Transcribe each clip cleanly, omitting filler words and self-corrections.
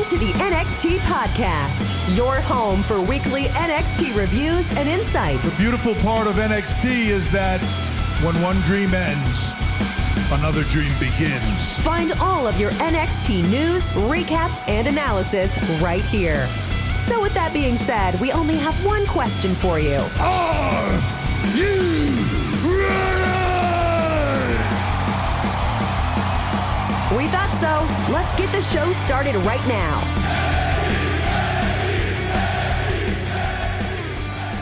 to the NXT Podcast, your home for weekly NXT reviews and insight. The beautiful part of NXT is that when one dream ends, another dream begins. Find all of your NXT news, recaps, and analysis right here. So with that being said, we only have one question for you. Are you ready? We thought so. Let's get the show started right now.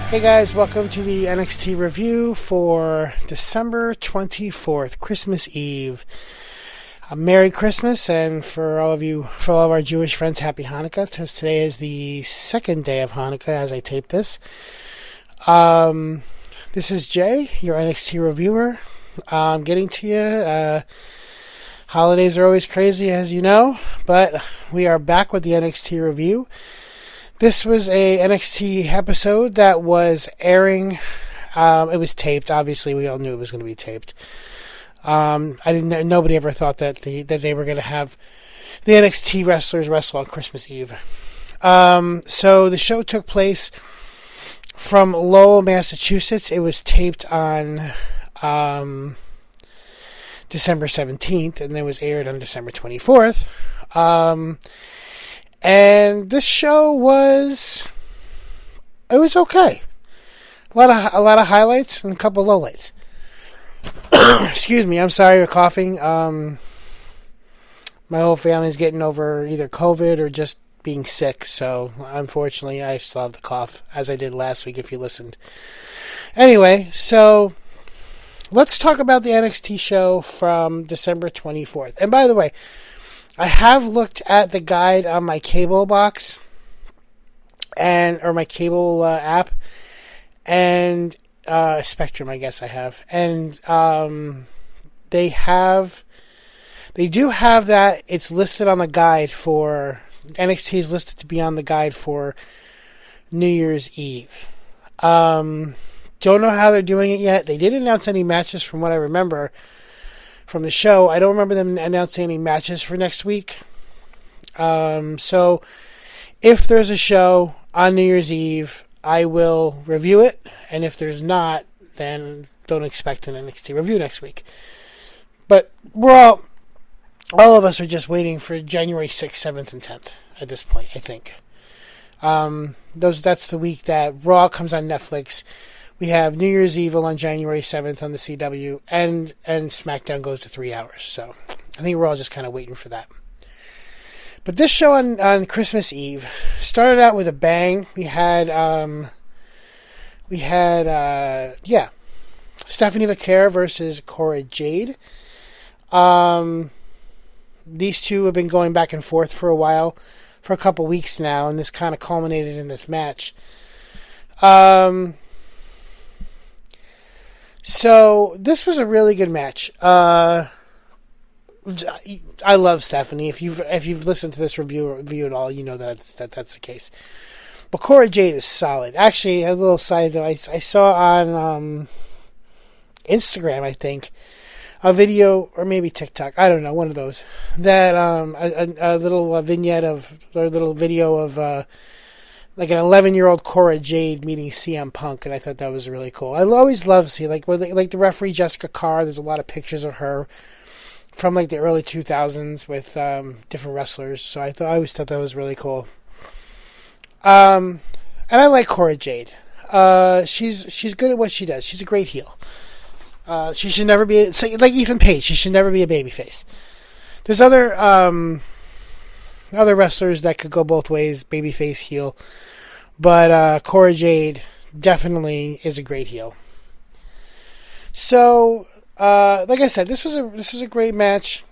Hey guys, welcome to the NXT review for December 24th, Christmas Eve. Merry Christmas, and for all of our Jewish friends, Happy Hanukkah. Today is the second day of Hanukkah as I tape this. This is Jay, your NXT reviewer. I'm getting to you. Holidays are always crazy, as you know, but we are back with the NXT review. This was a NXT episode that was airing. It was taped. Obviously, we all knew it was going to be taped. Nobody ever thought that they were going to have the NXT wrestlers wrestle on Christmas Eve. So the show took place from Lowell, Massachusetts. It was taped on December 17th, and then was aired on December 24th. And this show was okay. A lot of highlights and a couple of lowlights. Excuse me, I'm sorry for coughing. My whole family's getting over either COVID or just being sick, so unfortunately I still have the cough, as I did last week if you listened. Anyway, so let's talk about the NXT show from December 24th. And by the way, I have looked at the guide on my cable box or my cable app, and Spectrum, I guess I have. And they do have that. It's listed on the guide for NXT is listed to be on the guide for New Year's Eve. Don't know how they're doing it yet. They didn't announce any matches from what I remember from the show. I don't remember them announcing any matches for next week. So if there's a show on New Year's Eve, I will review it. And if there's not, then don't expect an NXT review next week. But all of us are just waiting for January 6th, 7th, and 10th at this point, I think. That's the week that Raw comes on Netflix. We have New Year's Eve on January 7th on the CW, and SmackDown goes to 3 hours. So I think we're all just kind of waiting for that. But this show on Christmas Eve started out with a bang. We had Stephanie McCare versus Cora Jade. These two have been going back and forth for a while, for a couple weeks now, and this kind of culminated in this match. So this was a really good match. I love Stephanie. If you've listened to this review at all, you know that's the case. But Cora Jade is solid. Actually, a little side note, I saw on Instagram, I think, a video, or maybe TikTok, I don't know, one of those, that a little vignette or a little video of like an 11-year-old Cora Jade meeting CM Punk, and I thought that was really cool. I always love to see, like the referee Jessica Carr, there's a lot of pictures of her from like the early 2000s with different wrestlers, so I always thought that was really cool. And I like Cora Jade. She's good at what she does. She's a great heel. She should never be like Ethan Page. She should never be a babyface. There's other wrestlers that could go both ways, babyface, heel, but Cora Jade definitely is a great heel. So, like I said, this was a great match.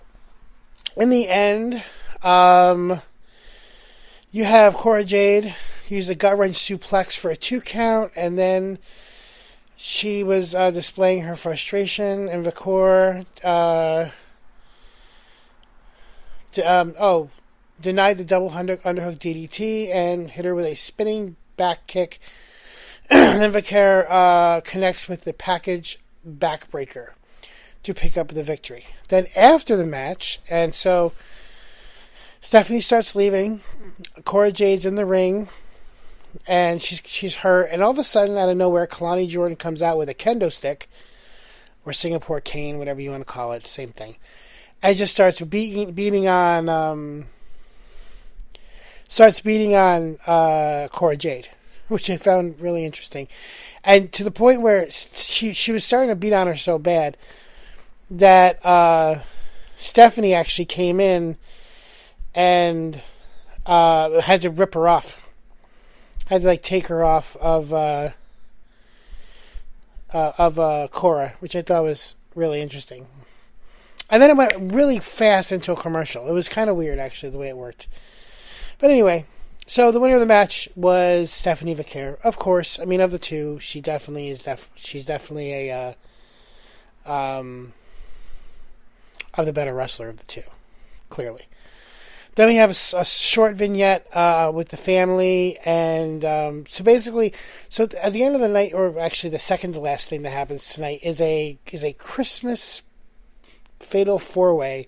In the end, you have Cora Jade use a gut wrench suplex for a 2 count, and then she was displaying her frustration, and Vicor denied the double underhook DDT and hit her with a spinning back kick. And then Vicor connects with the package backbreaker to pick up the victory. Then after the match, and so Stephanie starts leaving. Cora Jade's in the ring, and she's hurt. And all of a sudden, out of nowhere, Kalani Jordan comes out with a kendo stick, or Singapore cane, whatever you want to call it, same thing, and just starts beating on Cora Jade, which I found really interesting, and to the point where she was starting to beat on her so bad that Stephanie actually came in and had to rip her off. Had to take her off of Cora, which I thought was really interesting. And then it went really fast into a commercial. It was kind of weird, actually, the way it worked. But anyway, so the winner of the match was Stephanie Vaquer. Of course, I mean, of the two, she definitely is. She's definitely a of the better wrestler of the two, clearly. Then we have a short vignette with the family, and so basically, at the end of the night, or actually the second to last thing that happens tonight, is a Christmas Fatal 4-Way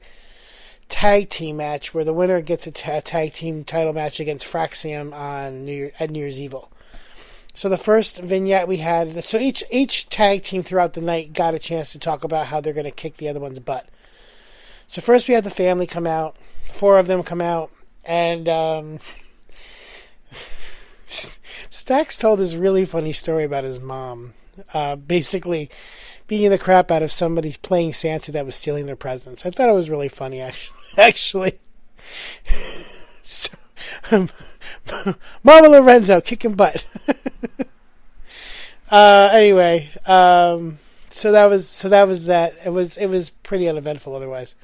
tag team match where the winner gets a tag team title match against Fraxium on New Year's Evil. So the first vignette we had, so each tag team throughout the night got a chance to talk about how they're going to kick the other one's butt. So first we had the family come out. 4 of them come out, and Stax told this really funny story about his mom, basically beating the crap out of somebody playing Santa that was stealing their presents. I thought it was really funny, actually. So, Mama Lorenzo kicking butt. Anyway, so that was that. It was pretty uneventful otherwise.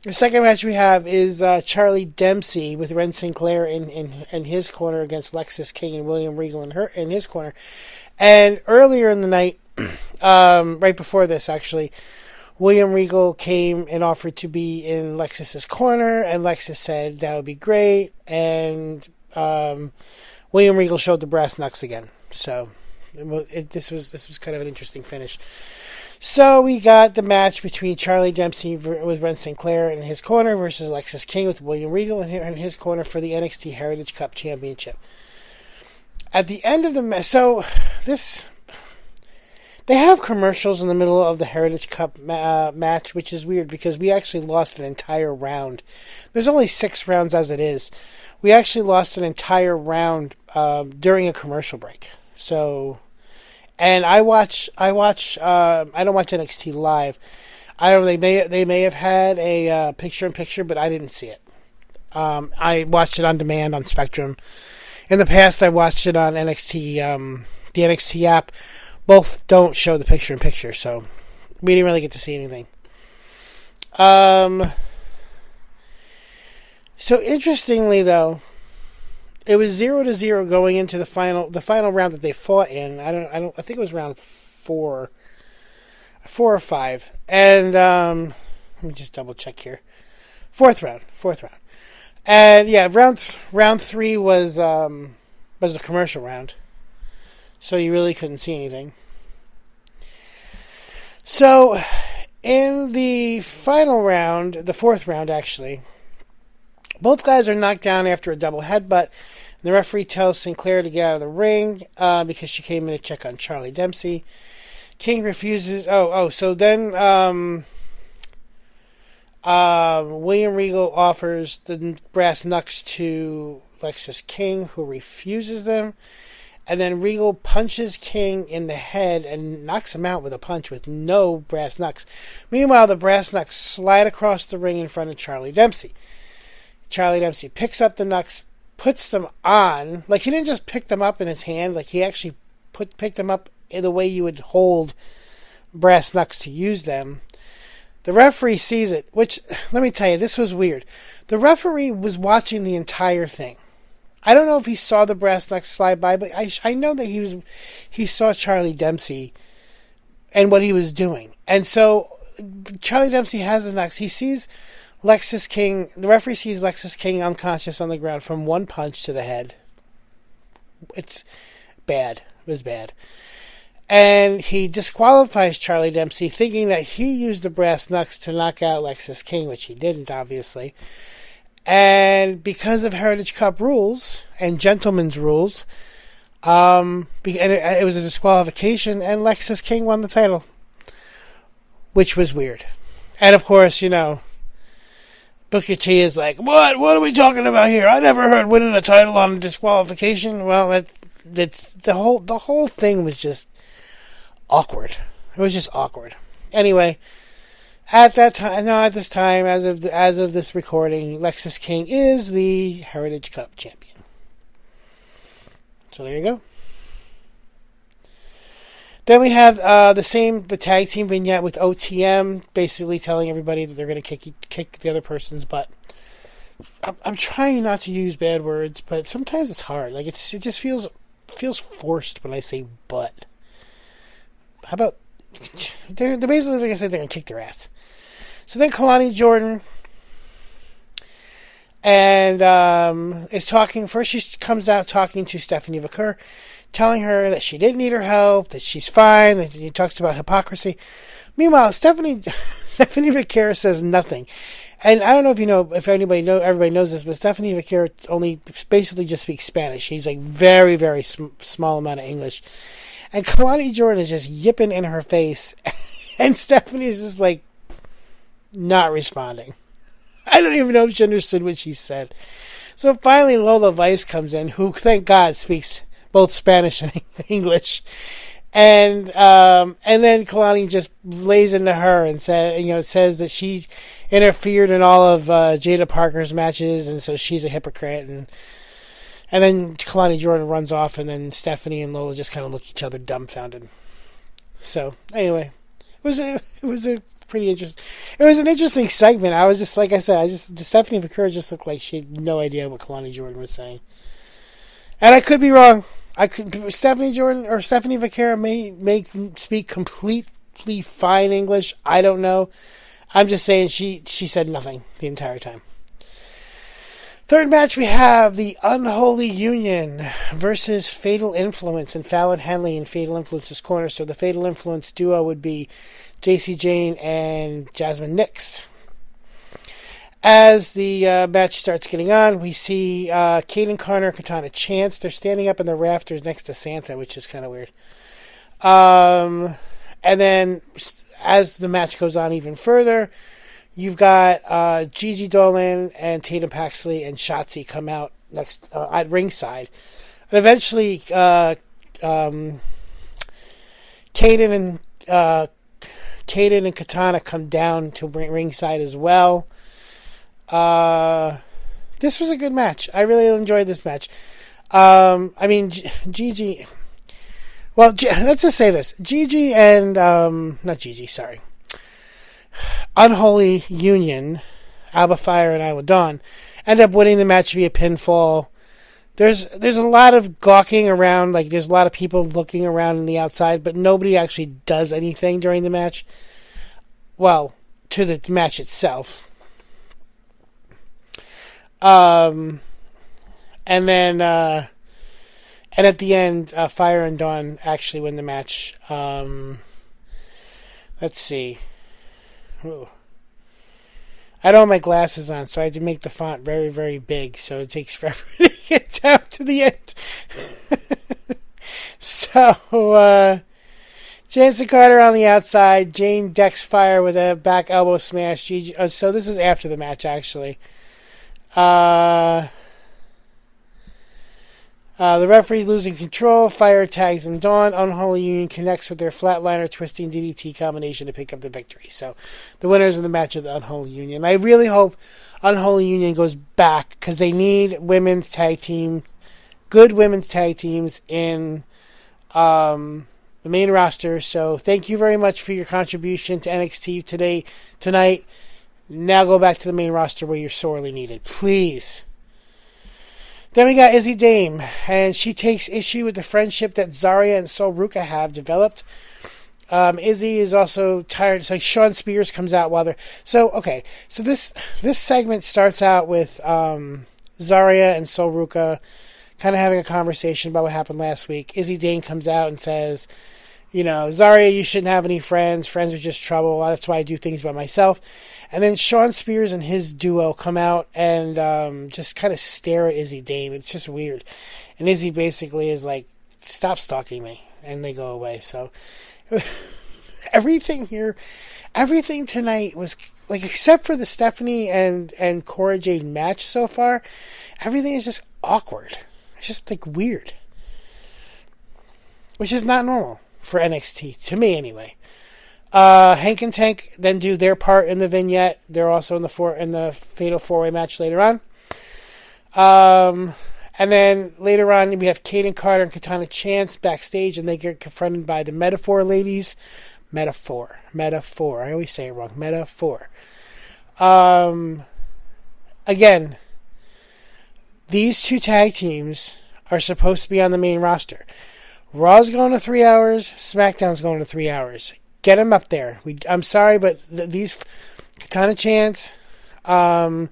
The second match we have is Charlie Dempsey with Ren Sinclair in his corner against Lexis King and William Regal in his corner. And earlier in the night, right before this actually, William Regal came and offered to be in Lexis's corner, and Lexis said that would be great. And William Regal showed the brass knucks again. So this was kind of an interesting finish. So we got the match between Charlie Dempsey with Ren Sinclair in his corner versus Lexis King with William Regal in his corner for the NXT Heritage Cup Championship. At the end of the match, so they have commercials in the middle of the Heritage Cup match, which is weird because we actually lost an entire round. There's only 6 rounds as it is. We actually lost an entire round during a commercial break. So. And I don't watch NXT live. I don't know, they may have had a picture-in-picture, but I didn't see it. I watched it on demand on Spectrum. In the past, I watched it on NXT, the NXT app. Both don't show the picture-in-picture, so we didn't really get to see anything. So interestingly, though, it was 0-0 going into the final round that they fought in. I think it was round 4 or 5. And let me just double check here. Fourth round. And yeah, round 3 was a commercial round. So you really couldn't see anything. So in the final round, the 4th round actually, both guys are knocked down after a double headbutt. The referee tells Sinclair to get out of the ring because she came in to check on Charlie Dempsey. King refuses. So then William Regal offers the brass knucks to Lexis King, who refuses them. And then Regal punches King in the head and knocks him out with a punch with no brass knucks. Meanwhile, the brass knucks slide across the ring in front of Charlie Dempsey. Charlie Dempsey picks up the knucks, puts them on. Like, he didn't just pick them up in his hand. Like, he actually picked them up in the way you would hold brass knucks to use them. The referee sees it, which, let me tell you, this was weird. The referee was watching the entire thing. I don't know if he saw the brass knucks slide by, but I know that he saw Charlie Dempsey and what he was doing. And so Charlie Dempsey has the knucks. He sees Lexis King, the referee sees Lexis King unconscious on the ground from one punch to the head. It's bad. It was bad. And he disqualifies Charlie Dempsey, thinking that he used the brass knucks to knock out Lexis King, which he didn't, obviously. And because of Heritage Cup rules and gentlemen's rules, it was a disqualification, and Lexis King won the title, which was weird. And of course, Booker T is like, what are we talking about here? I never heard winning a title on a disqualification. Well, that's the whole thing was just awkward. It was just awkward. Anyway, at this time, as of this recording, Lexis King is the Heritage Cup champion. So there you go. Then we have the tag team vignette with OTM, basically telling everybody that they're going to kick the other person's butt. I'm trying not to use bad words, but sometimes it's hard. Like it just feels forced when I say butt. How about they're basically going to say they're going to kick their ass. So then Kalani Jordan and is talking. First, she comes out talking to Stephanie Vaquer, telling her that she didn't need her help, that she's fine, that he talks about hypocrisy. Meanwhile, Stephanie Vaquer says nothing. And I don't know if everybody knows this, but Stephanie Vaquer only basically just speaks Spanish. She's like very, very small amount of English. And Kalani Jordan is just yipping in her face, and Stephanie is just like not responding. I don't even know if she understood what she said. So finally Lola Vice comes in, who, thank God, speaks both Spanish and English. And then Kalani just lays into her and says that she interfered in all of Jada Parker's matches, and so she's a hypocrite. And then Kalani Jordan runs off, and then Stephanie and Lola just kind of look at each other dumbfounded. So anyway, it was a pretty interesting. It was an interesting segment. I was just, like I said, Stephanie Vaquer just looked like she had no idea what Kalani Jordan was saying, and I could be wrong. Stephanie Vaquer may speak completely fine English. I don't know. I'm just saying she said nothing the entire time. Third match, we have the Unholy Union versus Fatal Influence, and Fallon Henley in Fatal Influence's corner. So the Fatal Influence duo would be JC Jane and Jasmine Nix. As the match starts getting on, we see Kaden Carter, Katana Chance. They're standing up in the rafters next to Santa, which is kind of weird. And then as the match goes on even further, you've got Gigi Dolan and Tatum Paxley and Shotzi come out next at ringside. And eventually, Kaden and Katana come down to ringside as well. This was a good match. I really enjoyed this match. Gigi... Well, let's just say this. Gigi and... not Gigi, sorry. Unholy Union, Alba Fire and Isla Dawn, end up winning the match via pinfall. There's a lot of gawking around, like there's a lot of people looking around on the outside, but nobody actually does anything during the match. Well, to the match itself. And then, and at the end, Fire and Dawn actually win the match. Let's see. Ooh. I don't have my glasses on, so I had to make the font very, very big, so it takes forever to get down to the end. So, Chance and Carter on the outside. Jane decks Fire with a back elbow smash. Gigi, so this is after the match, actually. The referee losing control. Fire tags and Dawn. Unholy Union connects with their flatliner twisting DDT combination to pick up the victory. So the winners of the match are the Unholy Union. I really hope Unholy Union goes back because they need women's tag team, good women's tag teams in the main roster. So thank you very much for your contribution to NXT tonight. Now go back to the main roster where you're sorely needed. Please. Then we got Izzy Dame, and she takes issue with the friendship that Zarya and Sol Ruka have developed. Izzy is also tired. It's like Sean Spears comes out while they're... So this segment starts out with Zarya and Sol Ruka kind of having a conversation about what happened last week. Izzy Dame comes out and says, Zarya, you shouldn't have any friends. Friends are just trouble. That's why I do things by myself. And then Shawn Spears and his duo come out and just kind of stare at Izzy Dame. It's just weird. And Izzy basically is like, stop stalking me. And they go away. So everything tonight was like, except for the Stephanie and Cora Jade match so far, everything is just awkward. It's just like weird. Which is not normal for NXT, to me anyway. Hank and Tank then do their part in the vignette. They're also in the Fatal 4-Way match later on. And then later on, we have Kaden Carter and Katana Chance backstage, and they get confronted by the Metaphor ladies. Metaphor. I always say it wrong. Metaphor. Again, these two tag teams are supposed to be on the main roster. Raw's going to 3 hours. SmackDown's going to 3 hours. Get them up there. I'm sorry, but these Katana Chance, Kaden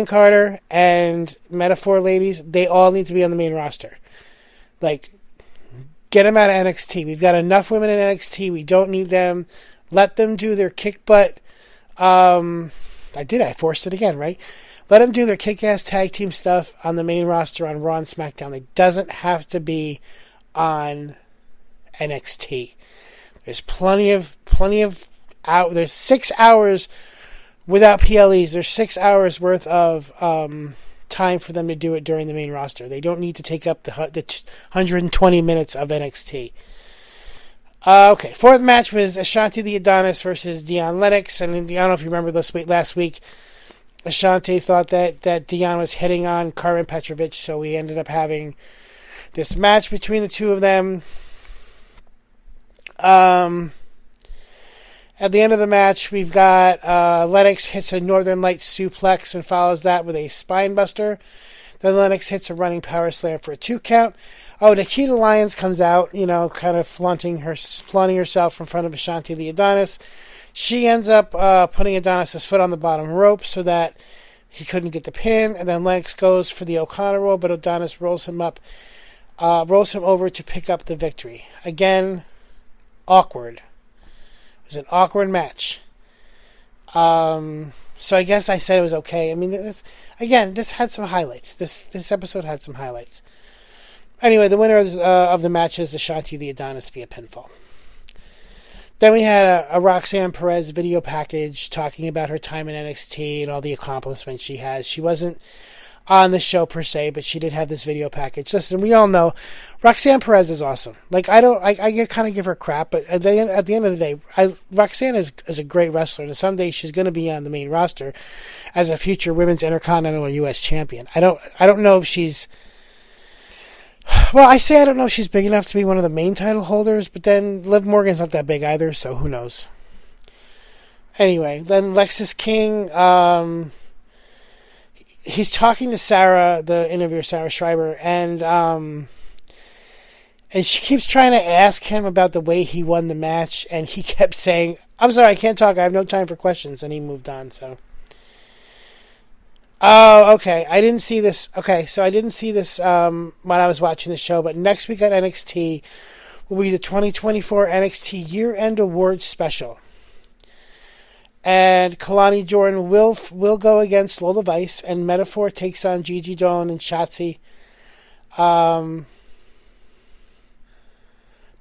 Carter, and Metaphor ladies, they all need to be on the main roster. Like, get them out of NXT. We've got enough women in NXT. We don't need them. Let them do their kick butt. I forced it again, right? Let them do their kick-ass tag team stuff on the main roster on Raw and SmackDown. It doesn't have to be on NXT. There's plenty of there's 6 hours without PLEs. There's 6 hours worth of time for them to do it during the main roster. They don't need to take up the 120 minutes of NXT. Okay, fourth match was Ashanti the Adonis versus Dion Lennox. And I don't know if you remember last week, Ashanti thought that Dion was hitting on Carmen Petrovich, so we ended up having this match between the two of them. At the end of the match, we've got Lennox hits a Northern Lights suplex and follows that with a spine buster. Then Lennox hits a running power slam for a 2 count. Oh, Nikita Lyons comes out, kind of flaunting herself in front of Ashanti the Adonis. She ends up putting Adonis' foot on the bottom rope so that he couldn't get the pin. And then Lennox goes for the O'Connor roll, but Adonis rolls him over to pick up the victory. Again, awkward. It was an awkward match. So I guess I said it was okay. I mean, this had some highlights. This episode had some highlights. Anyway, the winner of the match is Ashanti the Adonis via pinfall. Then we had a Roxanne Perez video package talking about her time in NXT and all the accomplishments she has. She wasn't on the show per se, but she did have this video package. Listen, we all know Roxanne Perez is awesome. Like, I kind of give her crap, but at the end of the day, Roxanne is a great wrestler, and someday she's going to be on the main roster as a future Women's Intercontinental U.S. champion. I don't know if she's... Well, I don't know if she's big enough to be one of the main title holders, but then Liv Morgan's not that big either, so who knows. Anyway, then Lexis King, he's talking to Sarah, the interviewer, Sarah Schreiber, and she keeps trying to ask him about the way he won the match, and he kept saying, "I'm sorry, I can't talk, I have no time for questions," and he moved on, so... Oh, okay. I didn't see this. Okay, so I didn't see this when I was watching the show, but next week on NXT will be the 2024 NXT Year-End Awards Special. And Kalani Jordan will go against Lola Vice, and Metaphor takes on Gigi Dolan and Shotzi.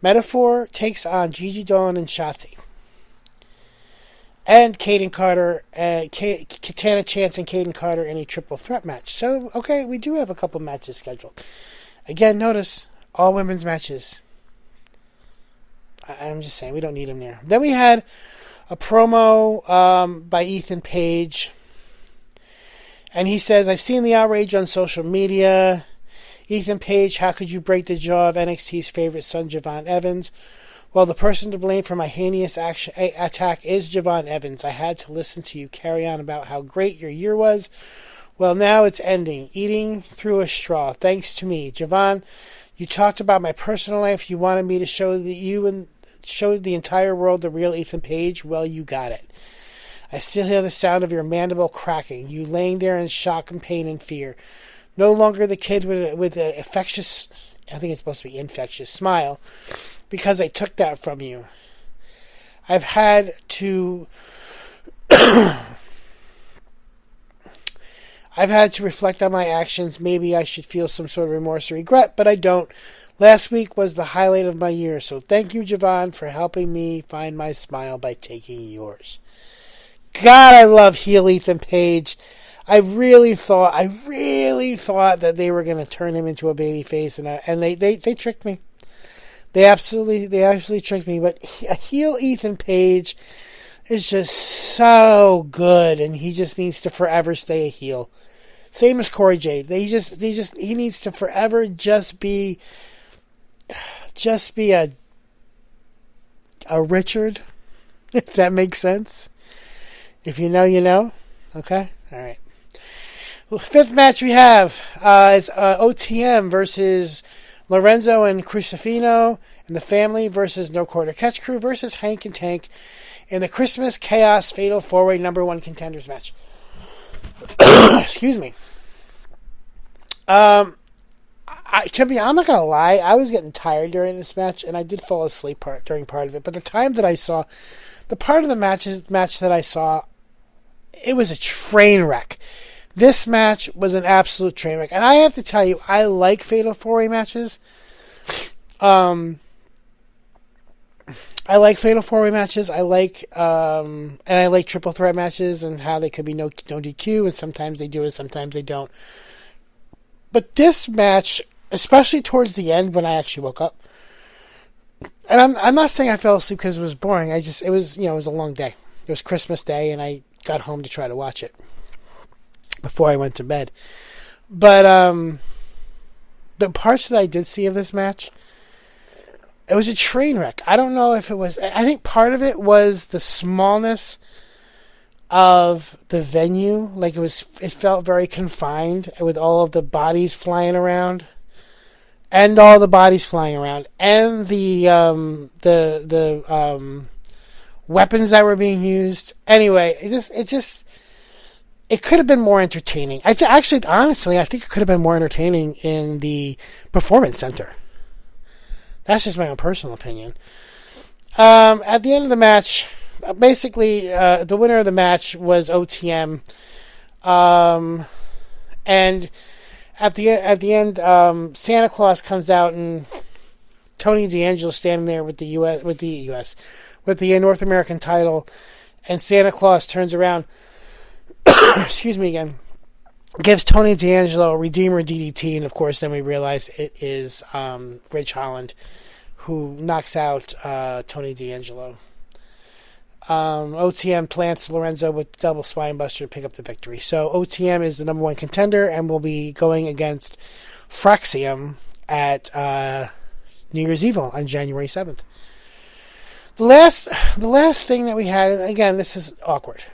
Metaphor takes on Gigi Dolan and Shotzi. And Kaden Carter, Katana Chance and Kaden Carter in a triple threat match. So, okay, we do have a couple matches scheduled. Again, notice, all women's matches. I'm just saying, we don't need them there. Then we had a promo by Ethan Page. And he says, "I've seen the outrage on social media. Ethan Page, how could you break the jaw of NXT's favorite son, Javon Evans? Well, the person to blame for my heinous attack is Javon Evans. I had to listen to you carry on about how great your year was. Well, now it's ending. Eating through a straw. Thanks to me. Javon, you talked about my personal life. You wanted me to show the entire world the real Ethan Page. Well, you got it. I still hear the sound of your mandible cracking. You laying there in shock and pain and fear. No longer the kid with an infectious, I think it's supposed to be infectious, smile. because I took that from you. I've had to reflect on my actions. Maybe I should feel some sort of remorse or regret, but I don't. Last week was the highlight of my year, so thank you, Javon, for helping me find my smile by taking yours. God, I love heel Ethan Page. I really thought that they were going to turn him into a babyface, and they tricked me. They absolutely tricked me. But a heel Ethan Page is just so good, and he just needs to forever stay a heel. Same as Corey Jade. He needs to forever just be a Richard, if that makes sense. If you know, you know. Okay? All right. Well, fifth match we have is OTM versus Lorenzo and Crucifino and the Family versus No Quarter Catch Crew versus Hank and Tank in the Christmas Chaos Fatal 4-Way number 1 Contenders match. Excuse me. I'm not gonna lie, I was getting tired during this match, and I did fall asleep during part of it. But the time that I saw, the part of the match that I saw, it was a train wreck. This match was an absolute train wreck, and I have to tell you, I like Fatal 4-Way matches. I like Fatal 4-Way matches. I like triple threat matches and how they could be no DQ, and sometimes they do it, sometimes they don't. But this match, especially towards the end when I actually woke up, and I'm not saying I fell asleep because it was boring. It was a long day. It was Christmas Day, and I got home to try to watch it before I went to bed. But the parts that I did see of this match, it was a train wreck. I don't know if it was... I think part of it was the smallness of the venue. Like, it felt very confined with all of the bodies flying around. And all the bodies flying around. And the weapons that were being used. Anyway, it could have been more entertaining. Honestly, I think it could have been more entertaining in the Performance Center. That's just my own personal opinion. At the end of the match, basically, the winner of the match was OTM. And at the end, Santa Claus comes out, and Tony D'Angelo standing there with the North American title, and Santa Claus turns around. Excuse me again. Gives Tony D'Angelo a Redeemer DDT, and of course, then we realize it is Ridge Holland who knocks out Tony D'Angelo. OTM plants Lorenzo with double spinebuster to pick up the victory. So OTM is the number 1 contender and will be going against Fraxium at New Year's Eve on January 7th. The last thing that we had, again, this is awkward.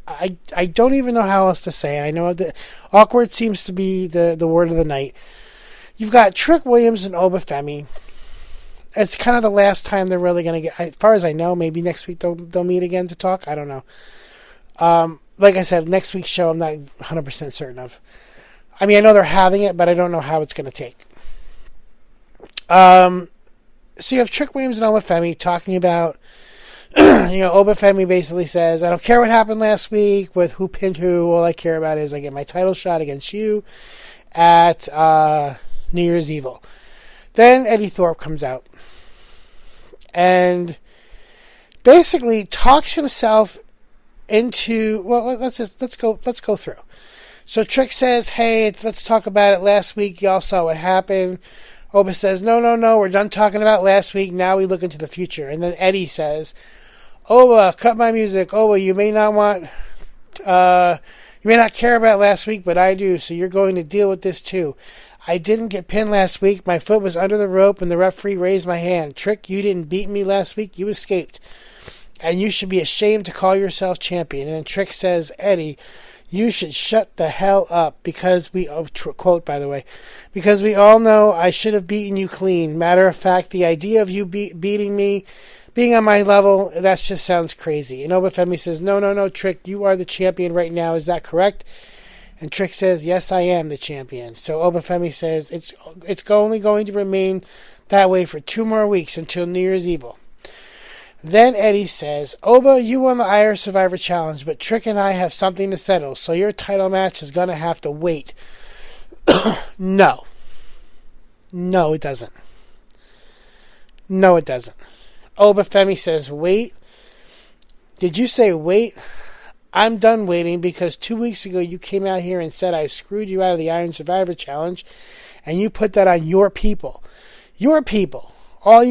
I don't even know how else to say it. I know that awkward seems to be the word of the night. You've got Trick Williams and Obafemi. It's kind of the last time they're really going to get... As far as I know, maybe next week they'll meet again to talk. I don't know. Like I said, next week's show I'm not 100% certain of. I mean, I know they're having it, but I don't know how it's going to take. So you have Trick Williams and Obafemi talking about... Obafemi basically says, I don't care what happened last week with who pinned who. All I care about is I get my title shot against you at New Year's Eve. Then Eddie Thorpe comes out and basically talks himself into... Well, let's go through. So Trick says, hey, let's talk about it. Last week, y'all saw what happened. Oba says, no, we're done talking about last week. Now we look into the future. And then Eddie says, Oba, cut my music. Oba, you may not care about last week, but I do. So you're going to deal with this too. I didn't get pinned last week. My foot was under the rope and the referee raised my hand. Trick, you didn't beat me last week. You escaped. And you should be ashamed to call yourself champion. And then Trick says, Eddie, you should shut the hell up because quote, by the way, because we all know I should have beaten you clean. Matter of fact, the idea of you beating me, being on my level, that just sounds crazy. And Obafemi says, no, Trick, you are the champion right now. Is that correct? And Trick says, yes, I am the champion. So Obafemi says, it's only going to remain that way for 2 more weeks until New Year's Evil. Then Eddie says, Oba, you won the Irish Survivor Challenge, but Trick and I have something to settle, so your title match is going to have to wait. No. No, it doesn't. No, it doesn't. Oba Femi says, wait. Did you say wait? I'm done waiting because 2 weeks ago you came out here and said I screwed you out of the Iron Survivor Challenge, and you put that on your people. Your people. All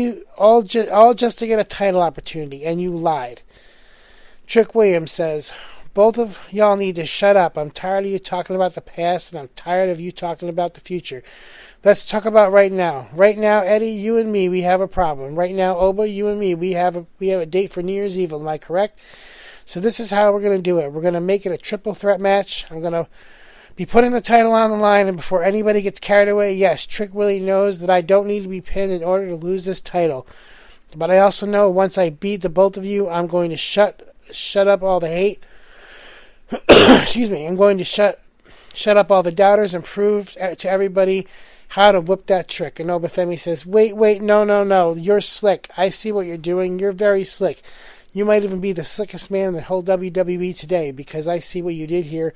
just to get a title opportunity, and you lied. Trick Williams says, both of y'all need to shut up. I'm tired of you talking about the past, and I'm tired of you talking about the future. Let's talk about right now. Right now, Eddie, you and me, we have a problem. Right now, Oba, you and me, we have a date for New Year's Evil. Am I correct? So this is how we're going to do it. We're going to make it a triple threat match. I'm going to be putting the title on the line, and before anybody gets carried away, yes, Trick Willie knows that I don't need to be pinned in order to lose this title. But I also know once I beat the both of you, I'm going to shut up all the hate. Excuse me. I'm going to shut up all the doubters and prove to everybody how to whip that trick. And Obafemi says, wait, no. You're slick. I see what you're doing. You're very slick. You might even be the slickest man in the whole WWE today because I see what you did here.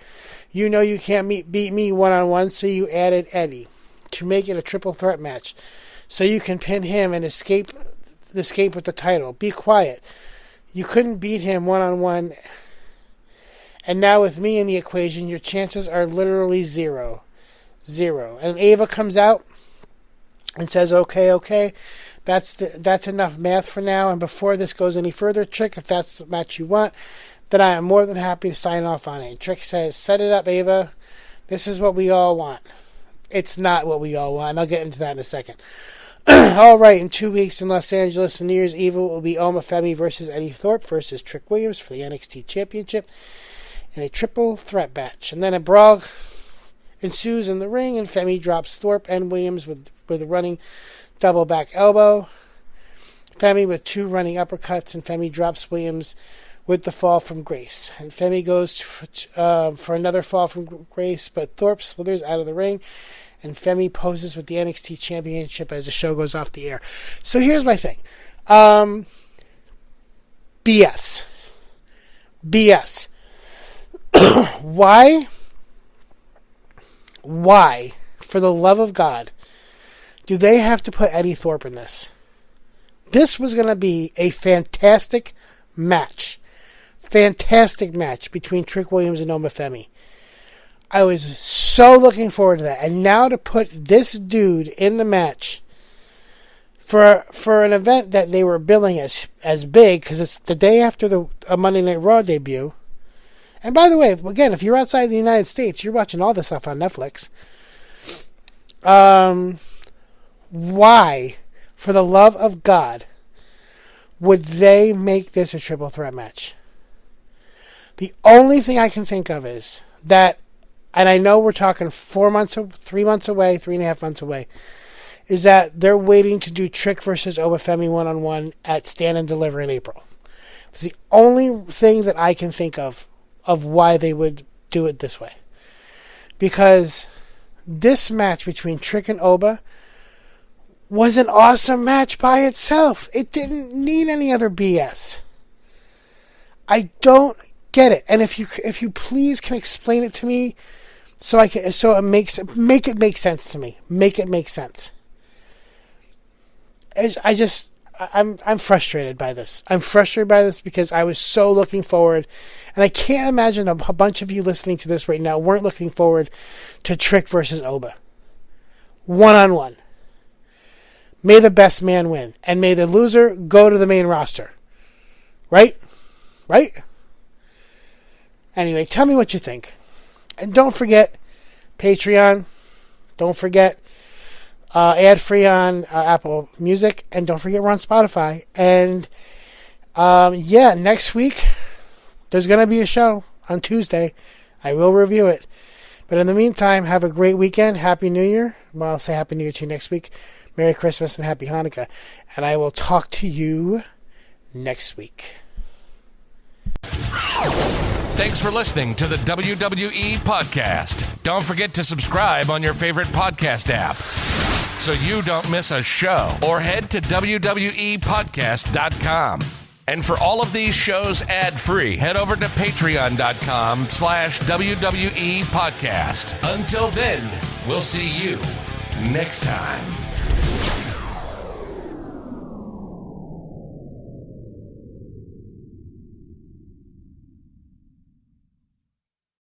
You know you can't beat me one-on-one, so you added Eddie to make it a triple threat match. So you can pin him and escape with the title. Be quiet. You couldn't beat him one-on-one. And now with me in the equation, your chances are literally zero. And Ava comes out and says, okay. That's enough math for now, and before this goes any further, Trick, if that's the match you want, then I am more than happy to sign off on it. Trick says, set it up, Ava. This is what we all want. It's not what we all want, and I'll get into that in a second. All right, in 2 weeks in Los Angeles, the New Year's Evil will be Oma Femi versus Eddie Thorpe versus Trick Williams for the NXT Championship in a triple threat match. And then a brawl ensues in the ring, and Femi drops Thorpe and Williams with a running double back elbow. Femi with 2 running uppercuts, and Femi drops Williams with the fall from Grace. And Femi goes for another fall from Grace, but Thorpe slithers out of the ring, and Femi poses with the NXT Championship as the show goes off the air. So here's my thing. BS. Why, for the love of God, do they have to put Eddie Thorpe in this? This was going to be a fantastic match. Fantastic match between Trick Williams and Oma Femi. I was so looking forward to that. And now to put this dude in the match for an event that they were billing as big, because it's the day after a Monday Night Raw debut. And by the way, again, if you're outside the United States, you're watching all this stuff on Netflix. Why, for the love of God, would they make this a triple threat match? The only thing I can think of is that, and I know we're talking 3 months away, 3.5 months away, is that they're waiting to do Trick versus Obafemi one-on-one at Stand and Deliver in April. It's the only thing that I can think of why they would do it this way. Because this match between Trick and Oba was an awesome match by itself. It didn't need any other BS. I don't get it. And if you please can explain it to me make it make sense to me. Make it make sense. I'm frustrated by this. I'm frustrated by this because I was so looking forward, and I can't imagine a bunch of you listening to this right now weren't looking forward to Trick versus Oba. One-on-one. May the best man win, and may the loser go to the main roster. Right? Anyway, tell me what you think. And don't forget Patreon. Don't forget ad-free on Apple Music. And don't forget we're on Spotify. And next week there's going to be a show on Tuesday. I will review it. But in the meantime, have a great weekend. Happy New Year. Well, I'll say Happy New Year to you next week. Merry Christmas and Happy Hanukkah. And I will talk to you next week. Thanks for listening to the WWE Podcast. Don't forget to subscribe on your favorite podcast app. so you don't miss a show. Or head to WWEpodcast.com. And for all of these shows ad-free, head over to patreon.com/WWE Podcast. Until then, we'll see you next time.